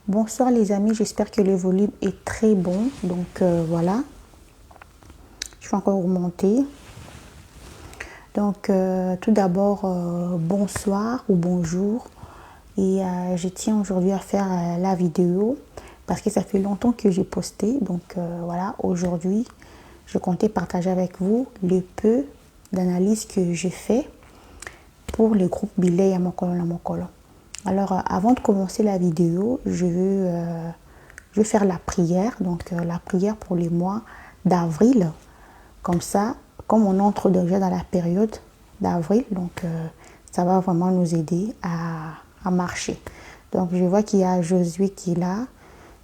Bonsoir les amis, j'espère que le volume est très bon. Donc voilà, je vais encore augmenter. Donc tout d'abord, bonsoir ou bonjour. Et je tiens aujourd'hui à faire la vidéo parce que ça fait longtemps que j'ai posté. Donc voilà, aujourd'hui, je comptais partager avec vous le peu d'analyse que j'ai fait pour le groupe Bilay à Mokolo. Alors avant de commencer la vidéo, je vais faire la prière. Donc la prière pour les mois d'avril. Comme ça, comme on entre déjà dans la période d'avril, donc ça va vraiment nous aider à marcher. Donc je vois qu'il y a Josué qui est là.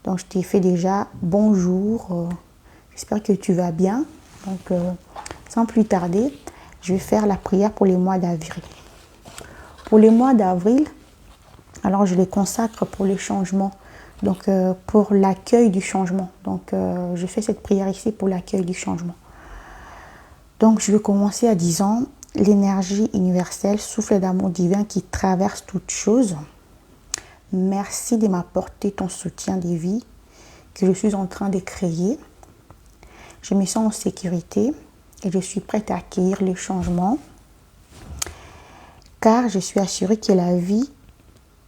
Donc je t'ai fait déjà bonjour. J'espère que tu vas bien. Donc sans plus tarder, je vais faire la prière pour les mois d'avril. Pour les mois d'avril, alors je les consacre pour les changements. Donc pour l'accueil du changement. Donc je fais cette prière ici pour l'accueil du changement. Donc je vais commencer en disant l'énergie universelle, souffle d'amour divin qui traverse toutes choses. Merci de m'apporter ton soutien de vie que je suis en train de créer. Je me sens en sécurité et je suis prête à accueillir les changements car je suis assurée que la vie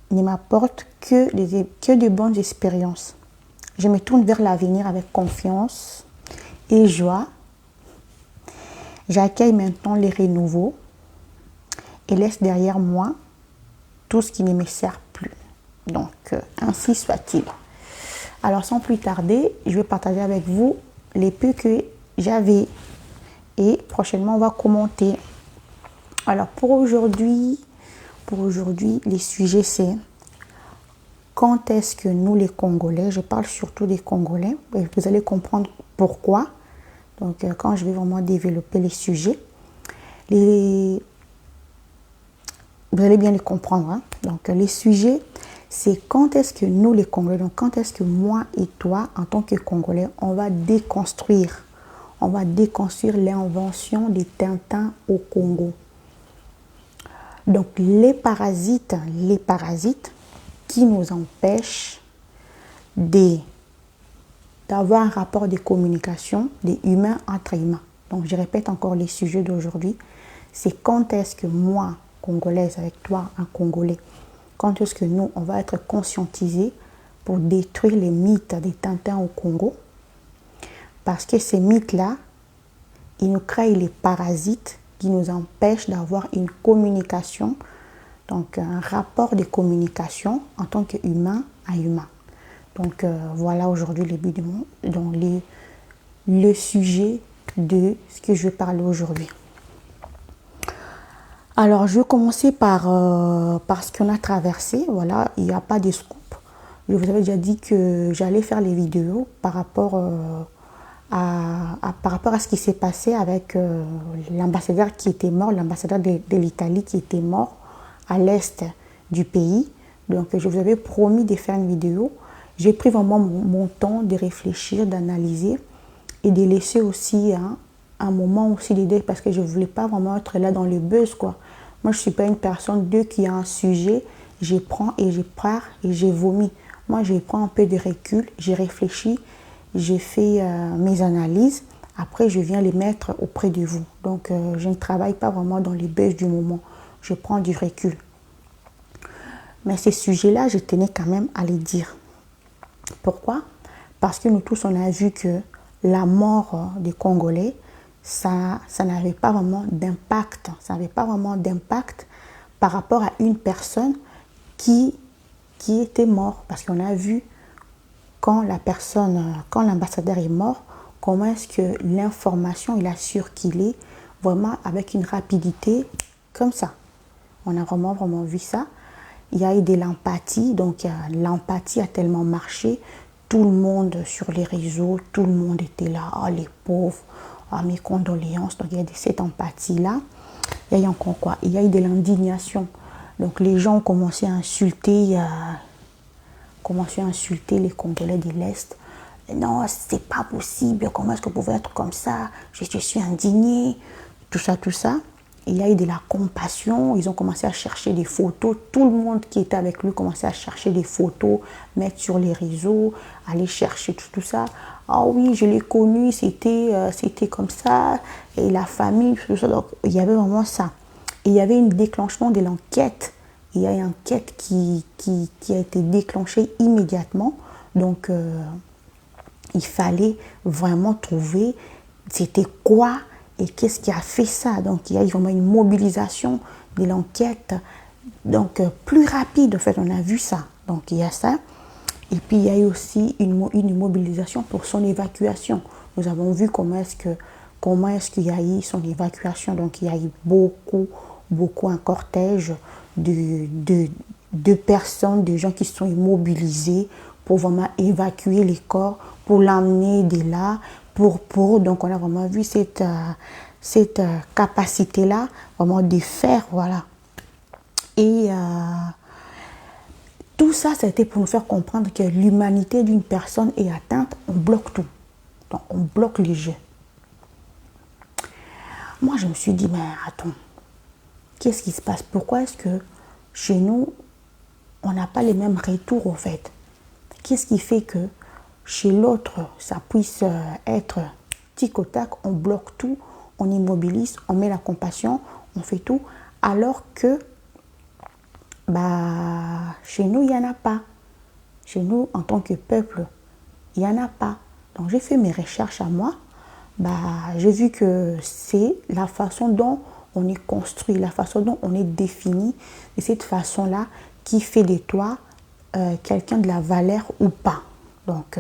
ne m'apporte que de bonnes expériences. Je me tourne vers l'avenir avec confiance et joie. J'accueille maintenant les renouveaux et laisse derrière moi tout ce qui ne me sert plus. Donc, ainsi soit-il. Alors, sans plus tarder, je vais partager avec vous les peu que j'avais et prochainement, on va commenter. Alors, pour aujourd'hui, les sujets, c'est quand est-ce que nous, les Congolais, je parle surtout des Congolais, et vous allez comprendre pourquoi. Donc, quand je vais vraiment développer les sujets, vous allez bien les comprendre. Hein? Donc, les sujets, c'est quand est-ce que nous, les Congolais, donc quand est-ce que moi et toi, en tant que Congolais, on va déconstruire l'invention des Tintins au Congo. Donc, les parasites qui nous empêchent d'avoir un rapport de communication des humains entre humains. Donc, je répète encore les sujets d'aujourd'hui. C'est quand est-ce que moi, Congolaise, avec toi, un Congolais, quand est-ce que nous, on va être conscientisés pour détruire les mythes des Tintins au Congo? Parce que ces mythes-là, ils nous créent les parasites qui nous empêchent d'avoir une communication, donc un rapport de communication en tant qu'humain à humain. Donc voilà aujourd'hui le but du monde, donc le sujet de ce que je vais parler aujourd'hui. Alors je vais commencer par ce qu'on a traversé. Voilà, il n'y a pas de scoop. Je vous avais déjà dit que j'allais faire les vidéos par rapport à ce qui s'est passé avec l'ambassadeur qui était mort, l'ambassadeur de l'Italie qui était mort à l'est du pays. Donc je vous avais promis de faire une vidéo. J'ai pris vraiment mon temps de réfléchir, d'analyser et de laisser aussi un moment aussi d'aider parce que je ne voulais pas vraiment être là dans le buzz, quoi. Moi, je ne suis pas une personne qui a un sujet, je prends et je pars et je vomis. Moi, je prends un peu de recul, j'ai réfléchi, j'ai fait mes analyses. Après, je viens les mettre auprès de vous. Donc, je ne travaille pas vraiment dans les buzz du moment. Je prends du recul. Mais ces sujets-là, je tenais quand même à les dire. Pourquoi? Parce que nous tous, on a vu que la mort des Congolais, ça n'avait pas vraiment d'impact. Ça n'avait pas vraiment d'impact par rapport à une personne qui était morte. Parce qu'on a vu quand l'ambassadeur est mort, comment est-ce que l'information il a circulé vraiment avec une rapidité comme ça. On a vraiment vu ça. Il y a eu de l'empathie, donc l'empathie a tellement marché. Tout le monde sur les réseaux, tout le monde était là. Oh les pauvres, oh, mes condoléances. Donc il y a cette empathie-là. Il y a eu encore quoi? Il y a eu de l'indignation. Donc les gens ont commencé à insulter les Congolais de l'Est. Non, c'est pas possible. Comment est-ce que vous pouvez être comme ça? Je suis indignée. Tout ça. il y a eu de la compassion. Ils ont commencé à chercher des photos. Tout le monde qui était avec lui commençait à chercher des photos, mettre sur les réseaux, aller chercher tout ça. Ah oui, je l'ai connu, c'était comme ça. Et la famille, tout ça. Donc, il y avait vraiment ça. Et il y avait un déclenchement de l'enquête. Il y a une enquête qui a été déclenchée immédiatement. Donc, il fallait vraiment trouver c'était quoi et qu'est-ce qui a fait ça. Donc, il y a eu vraiment une mobilisation de l'enquête. Donc, plus rapide, en fait, on a vu ça. Donc, il y a ça. Et puis, il y a eu aussi une mobilisation pour son évacuation. Nous avons vu comment est-ce qu'il y a eu son évacuation. Donc, il y a eu beaucoup un cortège de personnes, de gens qui se sont immobilisés pour vraiment évacuer les corps, pour l'emmener de là, donc on a vraiment vu cette capacité-là, vraiment de faire, voilà. Et tout ça, c'était pour nous faire comprendre que l'humanité d'une personne est atteinte, on bloque tout. Donc on bloque les jeux. Moi, je me suis dit, mais attends, qu'est-ce qui se passe? Pourquoi est-ce que chez nous, on n'a pas les mêmes retours, au fait? Qu'est-ce qui fait que chez l'autre, ça puisse être tic au tac, on bloque tout, on immobilise, on met la compassion, on fait tout, alors que chez nous, il n'y en a pas. Chez nous, en tant que peuple, il n'y en a pas. Donc, j'ai fait mes recherches à moi. J'ai vu que c'est la façon dont on est construit, la façon dont on est défini, et cette façon-là qui fait de toi quelqu'un de la valeur ou pas. Donc,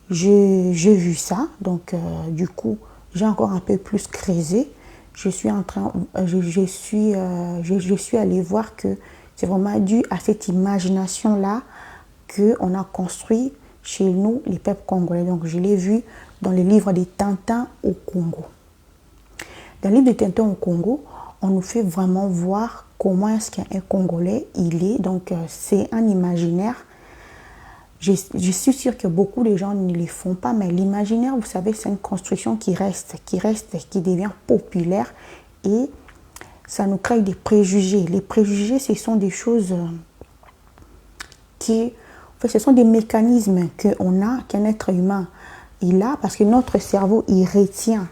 j'ai vu ça. Donc, du coup, j'ai encore un peu plus creusé. Je suis allée voir que c'est vraiment dû à cette imagination-là qu'on a construit chez nous, les peuples congolais. Donc, je l'ai vu dans les livres des Tintins au Congo. Dans le livre des Tintins au Congo, on nous fait vraiment voir comment est-ce qu'un Congolais, il est. Donc, c'est un imaginaire. Je suis sûre que beaucoup de gens ne les font pas, mais l'imaginaire, vous savez, c'est une construction qui devient populaire et ça nous crée des préjugés. Les préjugés, ce sont des choses ce sont des mécanismes qu'un être humain, il a, parce que notre cerveau, il retient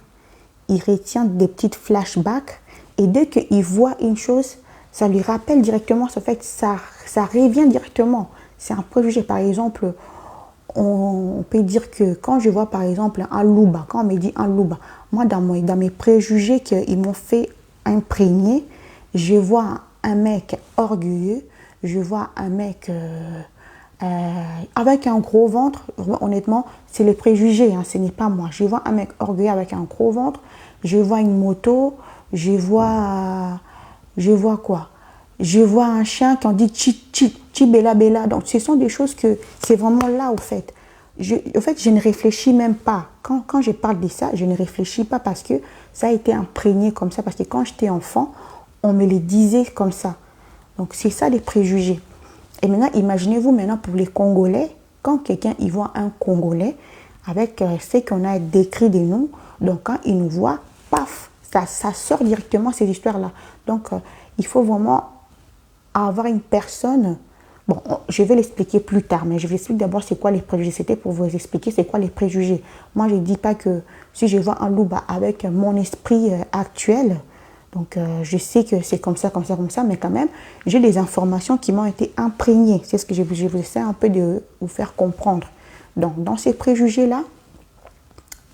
des petites flashbacks et dès qu'il voit une chose, ça lui rappelle directement, ça revient directement. C'est un préjugé. Par exemple, on peut dire que quand je vois par exemple un louba, quand on me dit un louba, moi dans mes préjugés qu'ils m'ont fait imprégner, je vois un mec orgueilleux, je vois un mec avec un gros ventre. Honnêtement, c'est les préjugés, ce n'est pas moi. Je vois un mec orgueilleux avec un gros ventre, je vois une moto, je vois quoi? Je vois un chien qui en dit chi bella bella. Donc ce sont des choses que c'est vraiment là au fait. Je ne réfléchis même pas. Quand je parle de ça, je ne réfléchis pas parce que ça a été imprégné comme ça. Parce que quand j'étais enfant, on me les disait comme ça. Donc c'est ça les préjugés. Et maintenant, imaginez-vous maintenant pour les Congolais, quand quelqu'un y voit un Congolais avec ce qu'on a décrit de nous, donc quand il nous voit, paf, ça sort directement ces histoires-là. Donc il faut vraiment avoir une personne. Bon, je vais l'expliquer plus tard, mais je vais expliquer d'abord c'est quoi les préjugés. C'était pour vous expliquer c'est quoi les préjugés. Moi, je ne dis pas que si je vois un loup avec mon esprit actuel, donc je sais que c'est comme ça, mais quand même, j'ai des informations qui m'ont été imprégnées. C'est ce que je vous essaie un peu de vous faire comprendre. Donc, dans ces préjugés-là,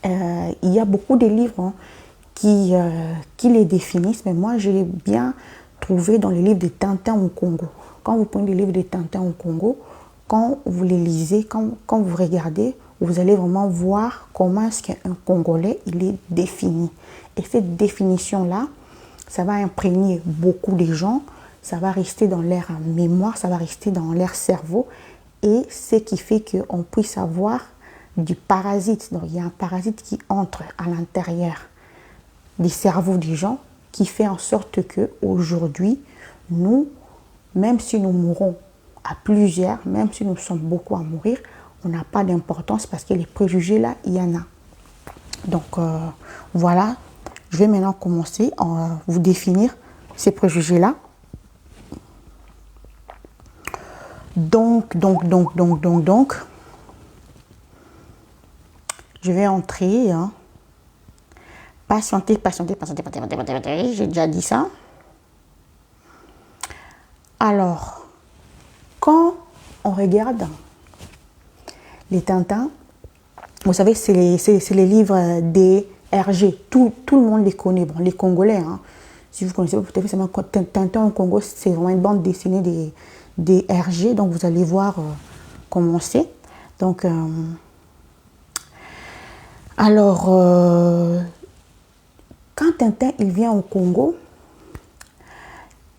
il y a beaucoup de livres qui les définissent, mais moi, je l'ai bien trouvé dans les livres de Tintin au Congo. Quand vous prenez les livres de Tintin au Congo, quand vous les lisez, quand vous regardez, vous allez vraiment voir comment est-ce qu'un Congolais, il est défini. Et cette définition-là, ça va imprégner beaucoup de gens, ça va rester dans leur mémoire, ça va rester dans leur cerveau. Et ce qui fait qu'on puisse avoir du parasite. Donc, il y a un parasite qui entre à l'intérieur des cerveaux des gens qui fait en sorte qu'aujourd'hui, nous, même si nous mourons à plusieurs, même si nous sommes beaucoup à mourir, on n'a pas d'importance parce que les préjugés là, il y en a. Donc voilà Je vais maintenant commencer à vous définir ces préjugés-là. Donc, je vais entrer. Hein. Patienter, j'ai déjà dit ça. Alors, quand on regarde les Tintins, vous savez, c'est les livres des RG. Tout le monde les connaît. Bon, les Congolais, hein. Si vous connaissez peut-être seulement Tintin au Congo, c'est vraiment une bande dessinée des RG. Donc, vous allez voir comment c'est. Donc, quand Tintin il vient au Congo,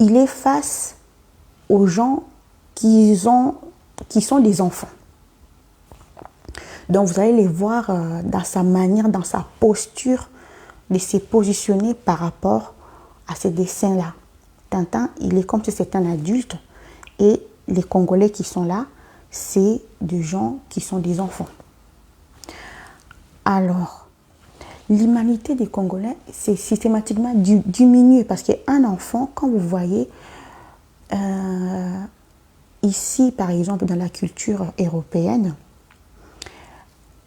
il est face aux gens qui sont des enfants. Donc vous allez les voir dans sa manière, dans sa posture de se positionner par rapport à ces dessins-là. Tintin, il est comme si c'était un adulte et les Congolais qui sont là, c'est des gens qui sont des enfants. Alors, l'humanité des Congolais, c'est systématiquement diminué parce qu'un enfant, quand vous voyez, ici par exemple dans la culture européenne,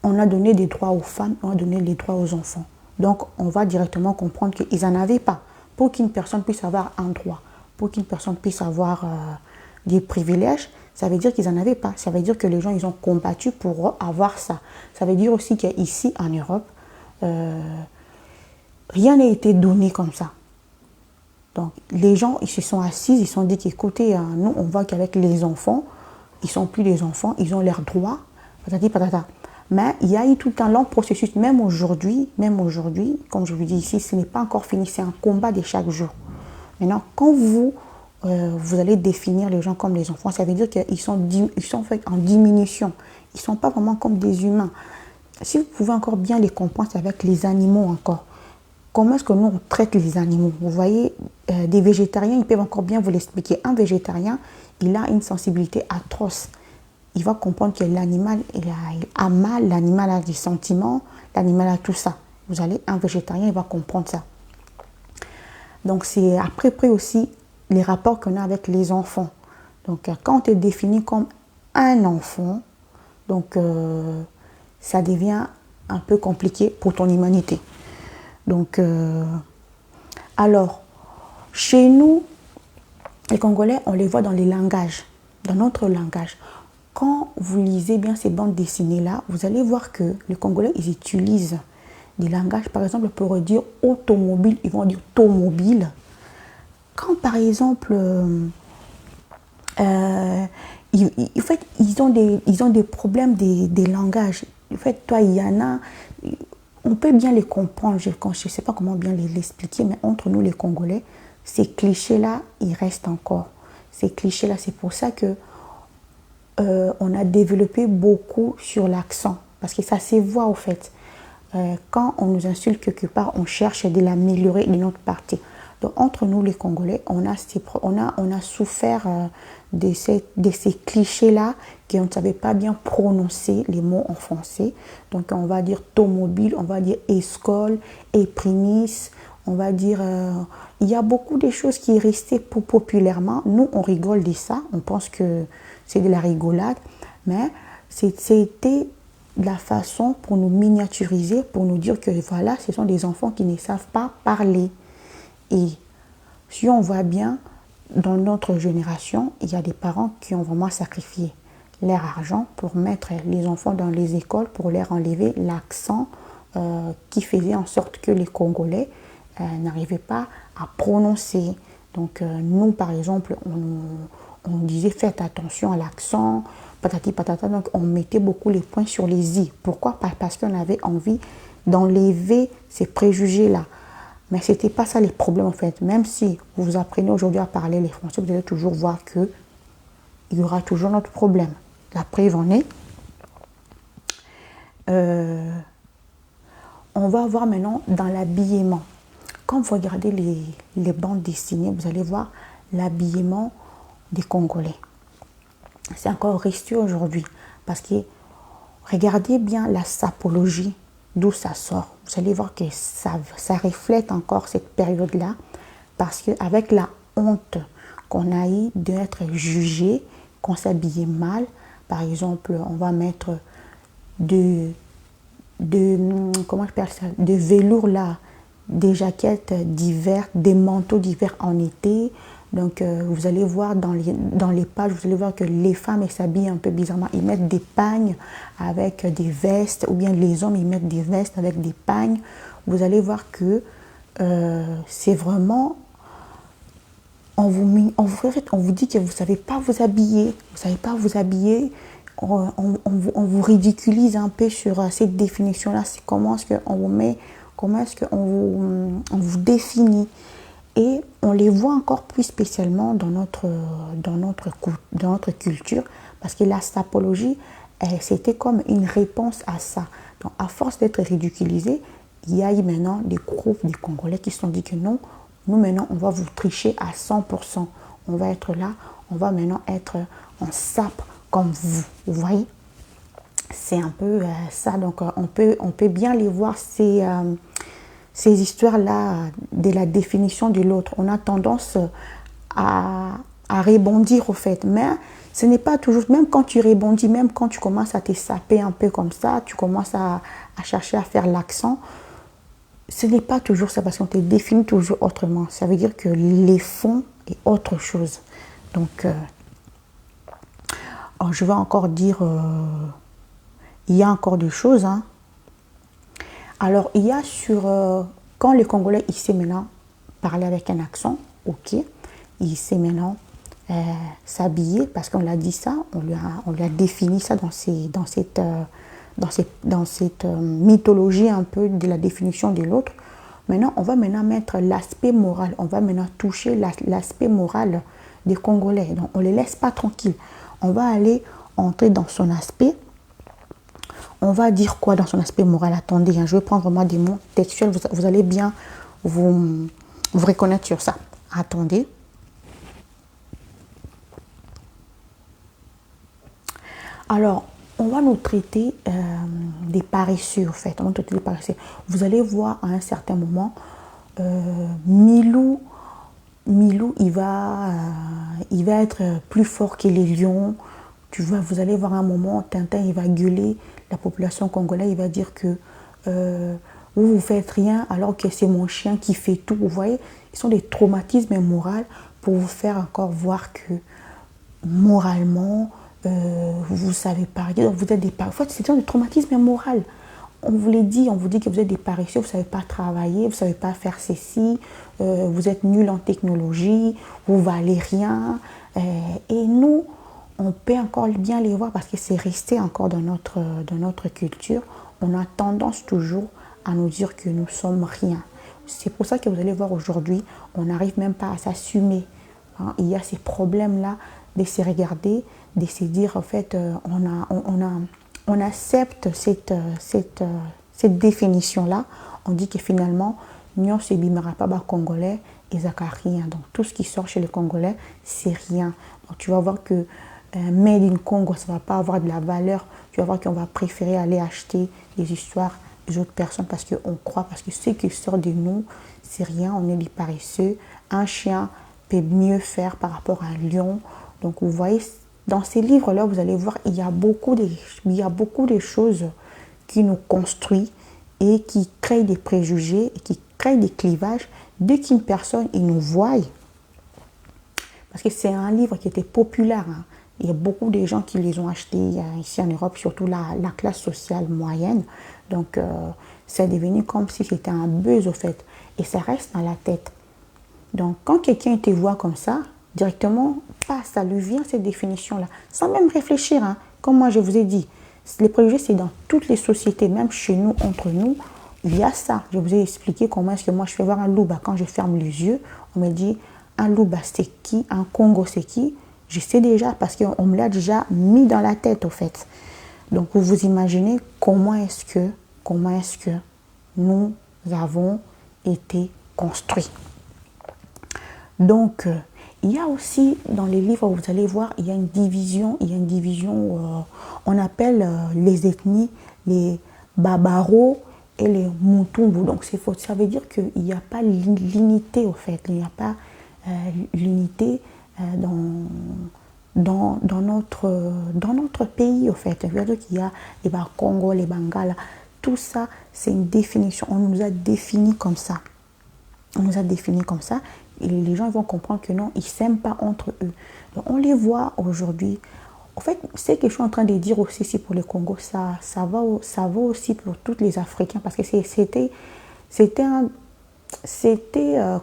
on a donné des droits aux femmes, on a donné les droits aux enfants. Donc on va directement comprendre qu'ils n'en avaient pas. Pour qu'une personne puisse avoir un droit, pour qu'une personne puisse avoir des privilèges, ça veut dire qu'ils n'en avaient pas. Ça veut dire que les gens, ils ont combattu pour avoir ça. Ça veut dire aussi qu'ici en Europe, rien n'a été donné comme ça. Donc, les gens, ils se sont assis, ils se sont dit qu'écoutez, nous, on voit qu'avec les enfants, ils ne sont plus des enfants, ils ont leurs droits, patati patata. Mais il y a eu tout un long processus, même aujourd'hui, comme je vous dis ici, ce n'est pas encore fini, c'est un combat de chaque jour. Maintenant, quand vous allez définir les gens comme des enfants, ça veut dire qu'ils sont faits en diminution. Ils ne sont pas vraiment comme des humains. Si vous pouvez encore bien les comprendre, c'est avec les animaux encore. Comment est-ce que nous, on traite les animaux? Vous voyez, des végétariens, ils peuvent encore bien vous l'expliquer. Un végétarien, il a une sensibilité atroce. Il va comprendre que l'animal, il a mal, l'animal a des sentiments, l'animal a tout ça. Un végétarien, il va comprendre ça. Donc, c'est après aussi les rapports qu'on a avec les enfants. Donc, quand on est défini comme un enfant, donc, ça devient un peu compliqué pour ton humanité. Donc, alors, chez nous, les Congolais, on les voit dans les langages, dans notre langage. Quand vous lisez bien ces bandes dessinées-là, vous allez voir que les Congolais, ils utilisent des langages, par exemple, pour dire automobile, ils vont dire automobile. Quand, par exemple, en fait, ils ont des problèmes des langages. En fait, toi, il y en a, on peut bien les comprendre, je ne sais pas comment bien l'expliquer, mais entre nous, les Congolais, ces clichés-là, ils restent encore. Ces clichés-là, c'est pour ça que on a développé beaucoup sur l'accent, parce que ça se voit au fait. Quand on nous insulte quelque part, on cherche de l'améliorer de notre partie. Donc entre nous les Congolais, on a souffert de ces clichés-là, qu'on ne savait pas bien prononcer les mots en français. Donc on va dire automobile, on va dire escole, éprimis, on va dire... il y a beaucoup de choses qui est resté populairement. Nous, on rigole de ça, on pense que c'est de la rigolade, mais c'était la façon pour nous miniaturiser, pour nous dire que voilà, ce sont des enfants qui ne savent pas parler. Et si on voit bien, dans notre génération, il y a des parents qui ont vraiment sacrifié leur argent pour mettre les enfants dans les écoles, pour leur enlever l'accent qui faisait en sorte que les Congolais n'arrivaient pas à prononcer. Donc nous, par exemple, on disait faites attention à l'accent, patati patata, donc on mettait beaucoup les points sur les i. Pourquoi? Parce qu'on avait envie d'enlever ces préjugés-là. Mais ce n'était pas ça les problèmes en fait. Même si vous apprenez aujourd'hui à parler les Français, vous allez toujours voir qu'il y aura toujours notre problème. La preuve en est. On va voir maintenant dans l'habillement. Quand vous regardez les bandes dessinées, vous allez voir l'habillement des Congolais. C'est encore resté aujourd'hui. Parce que regardez bien la sapologie d'où ça sort. Vous allez voir que ça reflète encore cette période-là, parce qu'avec la honte qu'on a eu d'être jugé, qu'on s'habillait mal, par exemple, on va mettre comment je appelle ça, de velours là, des jaquettes d'hiver, des manteaux d'hiver en été. Donc vous allez voir dans les pages, vous allez voir que les femmes s'habillent un peu bizarrement. Ils mettent des pagnes avec des vestes, ou bien les hommes ils mettent des vestes avec des pagnes. Vous allez voir que c'est vraiment, on vous dit que vous ne savez pas vous habiller, vous ne savez pas vous habiller. On vous ridiculise un peu sur cette définition-là. Comment est-ce qu'on vous met, comment est-ce qu'on vous définit. Et on les voit encore plus spécialement dans notre culture, parce que la sapologie, c'était comme une réponse à ça. Donc, à force d'être ridiculisé, il y a eu maintenant des groupes, des Congolais qui se sont dit que non, nous maintenant, on va vous tricher à 100%. On va être là, on va maintenant être en sape comme vous. Vous voyez? C'est un peu ça. Donc, on peut bien les voir, ces histoires-là de la définition de l'autre. On a tendance à rebondir au fait, mais ce n'est pas toujours, même quand tu rebondis, même quand tu commences à te saper un peu comme ça, tu commences à chercher à faire l'accent, ce n'est pas toujours ça, parce qu'on te définit toujours autrement. Ça veut dire que les fonds est autre chose. Donc, je vais encore dire, il y a encore des choses, hein. Alors, il y a quand le Congolais, il sait maintenant parler avec un accent, ok, il sait maintenant s'habiller, parce qu'on l'a dit ça, on lui a défini ça dans cette mythologie un peu de la définition de l'autre. Maintenant, on va maintenant mettre l'aspect moral, on va maintenant toucher l'aspect moral des Congolais. Donc, on ne les laisse pas tranquilles. On va aller entrer dans son aspect. On va dire quoi dans son aspect moral? Attendez, hein, je vais prendre moi des mots textuels. Vous allez bien vous reconnaître sur ça. Attendez. Alors, on va nous traiter des paresseux, en fait. On va nous traiter des paresseux. Vous allez voir à un certain moment, Milou, il va être plus fort que les lions. Vous allez voir un moment, Tintin, il va gueuler la population congolaise, il va dire que vous faites rien alors que c'est mon chien qui fait tout. Vous voyez, ils sont des traumatismes moraux pour vous faire encore voir que moralement, vous savez parler, vous êtes des paresseux. En fait, c'est un traumatisme moral. On vous dit que vous êtes des paresseux, vous ne savez pas travailler, vous ne savez pas faire ceci, vous êtes nuls en technologie, vous ne valez rien. Et nous, on peut encore bien les voir parce que c'est resté encore dans notre culture. On a tendance toujours à nous dire que nous ne sommes rien. C'est pour ça que vous allez voir aujourd'hui, on n'arrive même pas à s'assumer. Hein. Il y a ces problèmes-là de se regarder, de se dire en fait, on accepte cette définition-là. On dit que finalement, nous ne bimera pas congolais et rien. Donc tout ce qui sort chez les Congolais, c'est rien. Donc tu vas voir que Made in Congo, ça ne va pas avoir de la valeur. Tu vas voir qu'on va préférer aller acheter des histoires des autres personnes parce qu'on croit, parce que ce qui sort de nous, c'est rien, on est des paresseux. Un chien peut mieux faire par rapport à un lion. Donc vous voyez, dans ces livres-là, vous allez voir, il y a beaucoup de choses qui nous construisent et qui créent des préjugés et qui créent des clivages. Dès qu'une personne nous voit, parce que c'est un livre qui était populaire, hein. Il y a beaucoup de gens qui les ont achetés ici en Europe, surtout la classe sociale moyenne. Donc, c'est devenu comme si c'était un buzz au fait. Et ça reste dans la tête. Donc, quand quelqu'un te voit comme ça, directement, ça lui vient cette définition-là. Sans même réfléchir, hein. Comme moi, je vous ai dit, les préjugés, c'est dans toutes les sociétés, même chez nous, entre nous, il y a ça. Je vous ai expliqué comment est-ce que moi, je fais voir un louba. Quand je ferme les yeux, on me dit, un louba, c'est qui? Un Congo, c'est qui? Je sais déjà parce qu'on me l'a déjà mis dans la tête au fait. Donc vous vous imaginez comment est-ce que nous avons été construits. Donc il y a aussi dans les livres, vous allez voir, il y a une division on appelle les ethnies les Babaro et les Mutumbu. Donc ça veut dire qu'il n'y a pas l'unité au fait, il n'y a pas l'unité dans notre pays au fait. C'est-à-dire qu'il y a les Congo, les Bangala, tout ça c'est une définition, on nous a définis comme ça. On nous a définis comme ça et les gens vont comprendre que non, ils ne s'aiment pas entre eux. Donc on les voit aujourd'hui. En fait, ce que je suis en train de dire aussi ici pour le Congo, ça va aussi pour tous les Africains parce que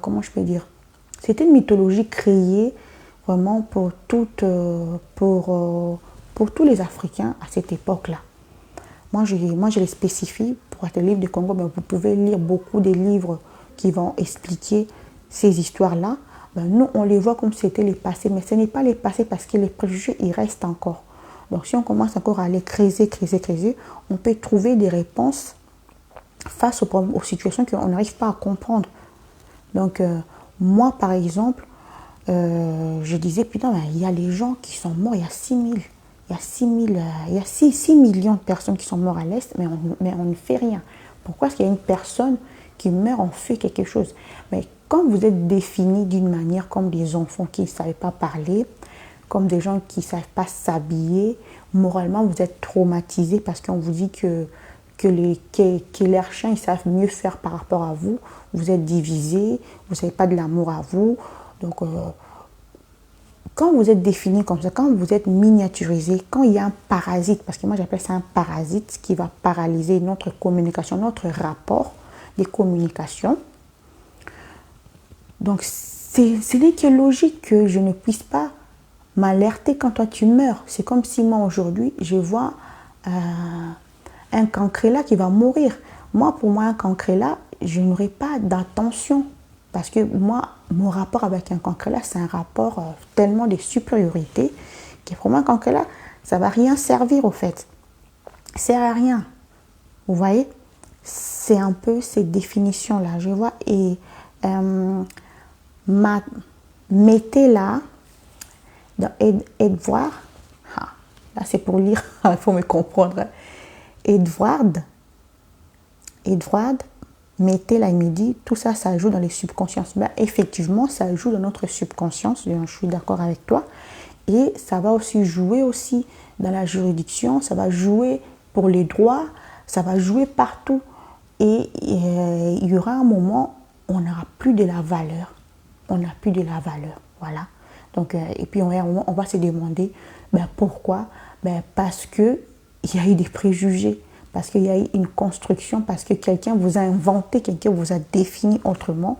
comment je peux dire, c'était une mythologie créée vraiment pour tous les Africains à cette époque-là. Moi, je les spécifie pour être le livre du Congo, mais vous pouvez lire beaucoup de livres qui vont expliquer ces histoires-là. Nous, on les voit comme si c'était les passés, mais ce n'est pas les passés parce que les préjugés, ils restent encore. Donc, si on commence encore à les creuser, on peut trouver des réponses face aux situations qu'on n'arrive pas à comprendre. Donc, moi, par exemple, je disais, putain, il y a les gens qui sont morts, il y a 6 millions de personnes qui sont mortes à l'Est, mais on ne fait rien. Pourquoi est-ce qu'il y a une personne qui meurt, on fait quelque chose? Mais quand vous êtes définis d'une manière comme des enfants qui ne savent pas parler, comme des gens qui ne savent pas s'habiller, moralement vous êtes traumatisés parce qu'on vous dit que les chiens ils savent mieux faire par rapport à vous, vous êtes divisés, vous n'avez pas de l'amour à vous. Donc quand vous êtes définis comme ça, quand vous êtes miniaturisé, quand il y a un parasite, parce que moi j'appelle ça un parasite qui va paralyser notre communication, notre rapport des communications. Donc ce n'est que logique que je ne puisse pas m'alerter quand toi tu meurs. C'est comme si moi aujourd'hui je vois un cancrélat qui va mourir. Moi, pour moi, un cancrélat, je n'aurai pas d'attention. Parce que moi, mon rapport avec un cancrélat, c'est un rapport tellement de supériorité que pour moi, un cancrélat, ça ne va rien servir au fait. Ça ne sert à rien. Vous voyez? C'est un peu cette définition-là. Je vois. Et mettez là, dans Edward, là c'est pour lire, il faut me comprendre. Edward, mettez là, il me dit, tout ça, ça joue dans les subconsciences. Ben, effectivement, ça joue dans notre subconscience, je suis d'accord avec toi. Et ça va aussi jouer aussi dans la juridiction, ça va jouer pour les droits, ça va jouer partout. Et il y aura un moment où on n'aura plus de la valeur. On n'a plus de la valeur, voilà. Donc, et puis on va se demander, ben, pourquoi? Ben, parce qu'il y a eu des préjugés. Parce qu'il y a eu une construction, parce que quelqu'un vous a inventé, quelqu'un vous a défini autrement.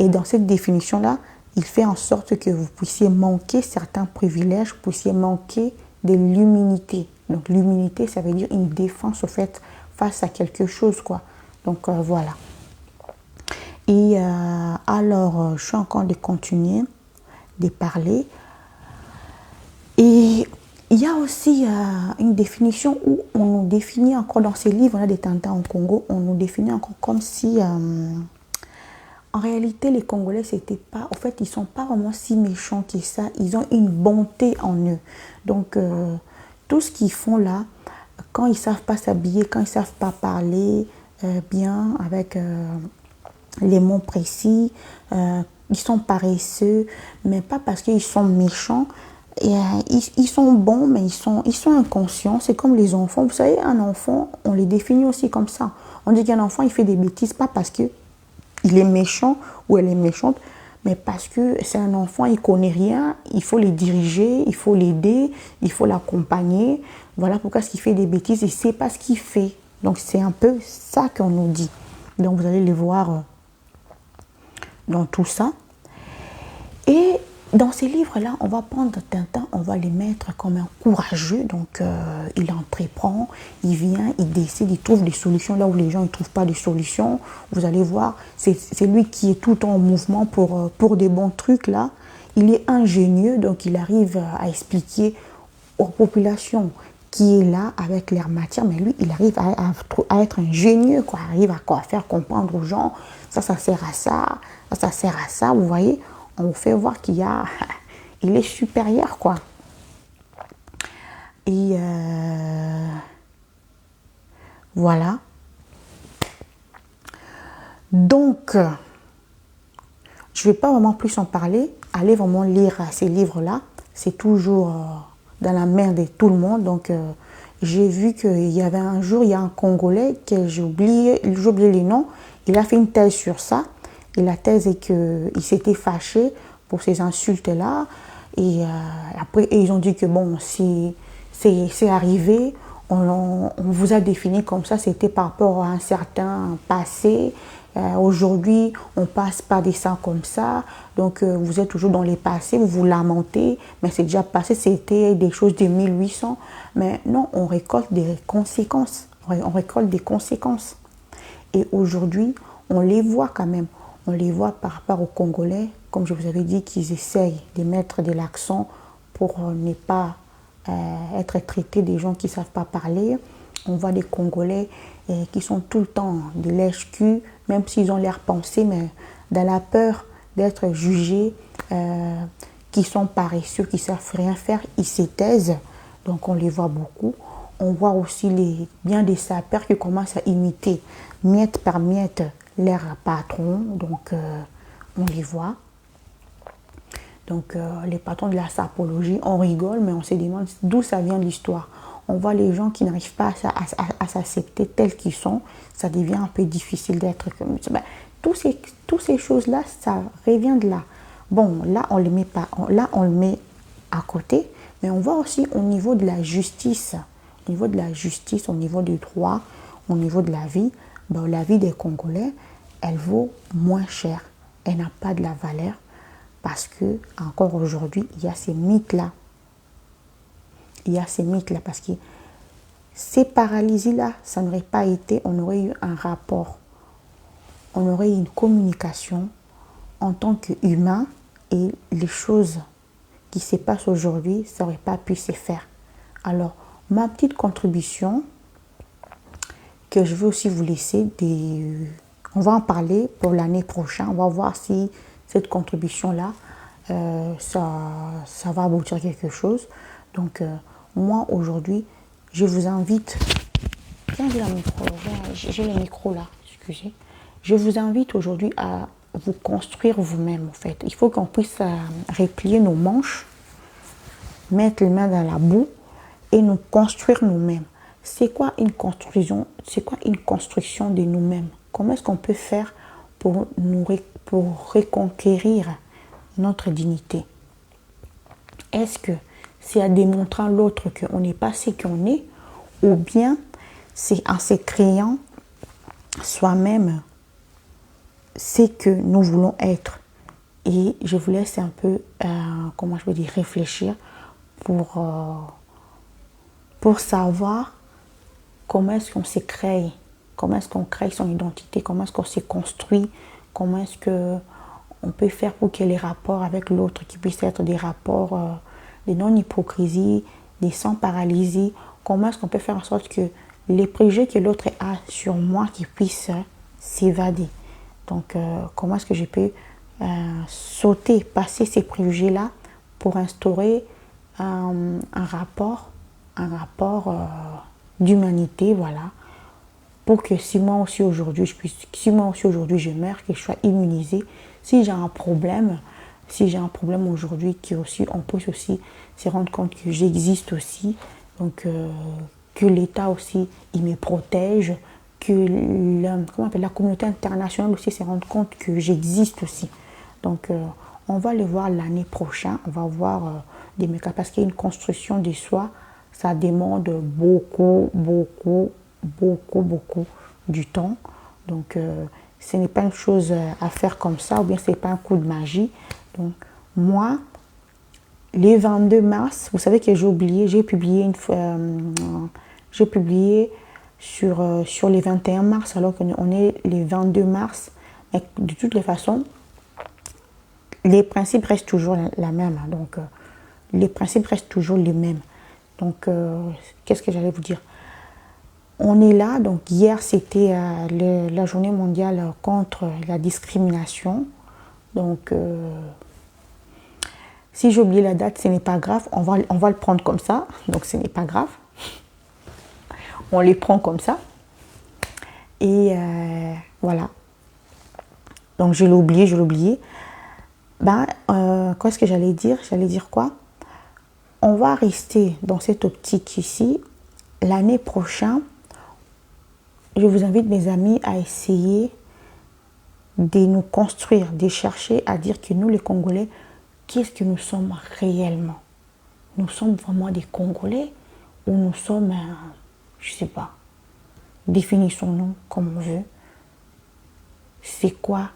Et dans cette définition-là, il fait en sorte que vous puissiez manquer certains privilèges, vous puissiez manquer de l'humilité. Donc l'humilité, ça veut dire une défense au fait face à quelque chose, quoi. Donc voilà. Et alors, je suis encore de continuer de parler. Et il y a aussi une définition où on nous définit encore dans ces livres, on a des Tantins en Congo, on nous définit encore comme si, en réalité, les Congolais, c'était pas, en fait, ils sont pas vraiment si méchants que ça, ils ont une bonté en eux. Donc, tout ce qu'ils font là, quand ils savent pas s'habiller, quand ils savent pas parler bien, avec les mots précis, ils sont paresseux, mais pas parce qu'ils sont méchants. Et, ils sont bons, mais ils sont inconscients. C'est comme les enfants. Vous savez, un enfant, on les définit aussi comme ça. On dit qu'un enfant, il fait des bêtises, pas parce qu'il est méchant ou elle est méchante, mais parce que c'est un enfant, il ne connaît rien, il faut les diriger, il faut l'aider, il faut l'accompagner. Voilà pourquoi il fait des bêtises, il ne sait pas ce qu'il fait. Donc c'est un peu ça qu'on nous dit. Donc vous allez les voir dans tout ça. Et dans ces livres-là, on va prendre Tintin, on va les mettre comme un courageux. Donc, il entreprend, il vient, il décide, il trouve des solutions là où les gens ne trouvent pas de solutions. Vous allez voir, c'est lui qui est tout le temps en mouvement pour des bons trucs là. Il est ingénieux, donc il arrive à expliquer aux populations qui est là avec leur matière, mais lui, il arrive à être ingénieux, quoi. Il arrive à faire comprendre aux gens, ça sert à ça, ça sert à ça, vous voyez. On vous fait voir qu'il est supérieur, quoi. Et voilà. Donc, je ne vais pas vraiment plus en parler. Allez vraiment lire ces livres-là. C'est toujours dans la main de tout le monde. Donc, j'ai vu qu'il y avait un jour, il y a un Congolais que j'ai oublié les noms. Il a fait une thèse sur ça. Et la thèse est qu'il s'était fâché pour ces insultes-là. Et après, ils ont dit que bon, c'est arrivé. On vous a défini comme ça, c'était par rapport à un certain passé. Aujourd'hui, on passe par des sangs comme ça. Donc, vous êtes toujours dans les passés, vous vous lamentez. Mais c'est déjà passé, c'était des choses de 1800. Mais non, on récolte des conséquences. On récolte des conséquences. Et aujourd'hui, on les voit quand même. On les voit par rapport aux Congolais, comme je vous avais dit, qu'ils essayent de mettre de l'accent pour ne pas être traités des gens qui ne savent pas parler. On voit des Congolais qui sont tout le temps des lèche-cul, même s'ils ont l'air pensés, mais dans la peur d'être jugés, qui sont paresseux, qui ne savent rien faire, ils se taisent. Donc on les voit beaucoup. On voit aussi bien des sapeurs qui commencent à imiter miette par miette leur patron. Donc on les voit. Donc les patrons de la sapologie, on rigole, mais on se demande d'où ça vient l'histoire. On voit les gens qui n'arrivent pas à s'accepter tels qu'ils sont. Ça devient un peu difficile d'être comme ça. Ben, toutes ces choses-là, ça revient de là. Bon, là, on le met pas, là, on le met à côté, mais on voit aussi au niveau de la justice, au niveau de la justice, au niveau du droit, au niveau de la vie, ben, la vie des Congolais, elle vaut moins cher. Elle n'a pas de la valeur parce que, encore aujourd'hui, il y a ces mythes-là. Il y a ces mythes-là parce que ces paralysies-là, ça n'aurait pas été, on aurait eu un rapport, on aurait eu une communication en tant qu'humain et les choses qui se passent aujourd'hui, ça n'aurait pas pu se faire. Alors, ma petite contribution que je veux aussi vous laisser, on va en parler pour l'année prochaine, on va voir si cette contribution-là, ça va aboutir à quelque chose. Donc, moi, aujourd'hui, je vous invite... Tiens, j'ai le micro là, excusez. Je vous invite aujourd'hui à vous construire vous-même, en fait. Il faut qu'on puisse replier nos manches, mettre les mains dans la boue et nous construire nous-mêmes. C'est quoi une construction? C'est quoi une construction de nous-mêmes? Comment est-ce qu'on peut faire pour reconquérir notre dignité? Est-ce que c'est en démontrant l'autre qu'on n'est pas ce qu'on est, ou bien c'est en se créant soi-même ce que nous voulons être? Et je vous laisse un peu, comment je veux dire, réfléchir pour savoir comment est-ce qu'on se crée, comment est-ce qu'on crée son identité, comment est-ce qu'on se construit, comment est-ce qu'on peut faire pour que les rapports avec l'autre qui puissent être des rapports de non-hypocrisie, des sans paralysie, comment est-ce qu'on peut faire en sorte que les préjugés que l'autre a sur moi qui puissent s'évader. Donc, comment est-ce que je peux sauter, passer ces préjugés-là pour instaurer un rapport d'humanité, voilà, pour que si moi aussi aujourd'hui je meurs, que je sois immunisée, si j'ai un problème aujourd'hui, on peut aussi se rendre compte que j'existe aussi, donc que l'État aussi il me protège, que la communauté internationale aussi se rende compte que j'existe aussi. Donc on va le voir l'année prochaine, on va voir des mécas, parce qu'il y a une construction de soi, ça demande beaucoup du temps. Donc, ce n'est pas une chose à faire comme ça, ou bien ce n'est pas un coup de magie. Donc, moi, les 22 mars, vous savez que j'ai publié sur les 21 mars, alors qu'on est les 22 mars. Mais de toutes les façons, les principes restent toujours la même. Donc, les principes restent toujours les mêmes. Donc, qu'est-ce que j'allais vous dire? On est là, donc hier c'était la journée mondiale contre la discrimination. Donc, si j'ai oublié la date, ce n'est pas grave, on va le prendre comme ça. Donc, ce n'est pas grave. On les prend comme ça. Et voilà. Donc je l'ai oublié, je l'ai oublié. Qu'est-ce que j'allais dire? J'allais dire quoi? On va rester dans cette optique ici. L'année prochaine, je vous invite, mes amis, à essayer de nous construire, de chercher à dire que nous, les Congolais, qu'est-ce que nous sommes réellement? Nous sommes vraiment des Congolais ou nous sommes, je ne sais pas, définissons-nous comme on veut. C'est quoi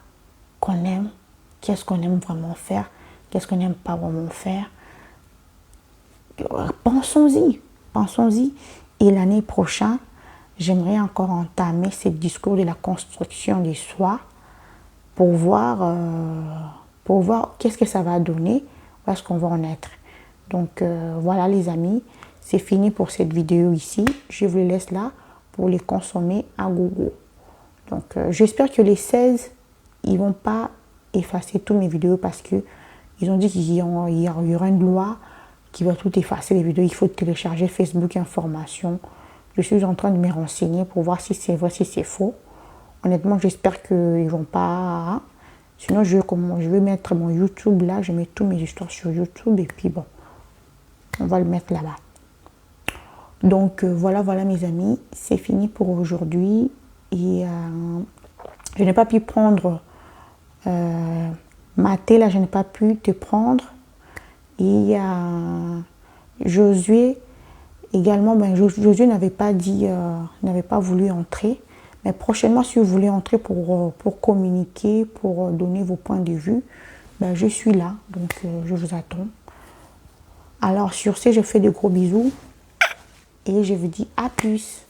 qu'on aime? Qu'est-ce qu'on aime vraiment faire? Qu'est-ce qu'on n'aime pas vraiment faire? Pensons-y, pensons-y. Et l'année prochaine, j'aimerais encore entamer ce discours de la construction de soi pour voir qu'est-ce que ça va donner, où est-ce qu'on va en être. Donc voilà les amis, c'est fini pour cette vidéo ici. Je vous laisse là pour les consommer à gogo. Donc j'espère que les 16, ils vont pas effacer toutes mes vidéos parce que ils ont dit qu'il y aura une loi qui va tout effacer les vidéos. Il faut télécharger Facebook Information. Je suis en train de me renseigner pour voir si c'est vrai, si c'est faux. Honnêtement, j'espère qu'ils ne vont pas. Sinon, je vais mettre mon YouTube là. Je mets toutes mes histoires sur YouTube et puis bon, on va le mettre là-bas. Donc voilà mes amis, c'est fini pour aujourd'hui. Et je n'ai pas pu prendre Mathé là, je n'ai pas pu te prendre. Et Josué également, Josué n'avait pas dit, n'avait pas voulu entrer. Mais prochainement, si vous voulez entrer pour communiquer, pour donner vos points de vue, je suis là, donc je vous attends. Alors sur ce, je fais de gros bisous et je vous dis à plus.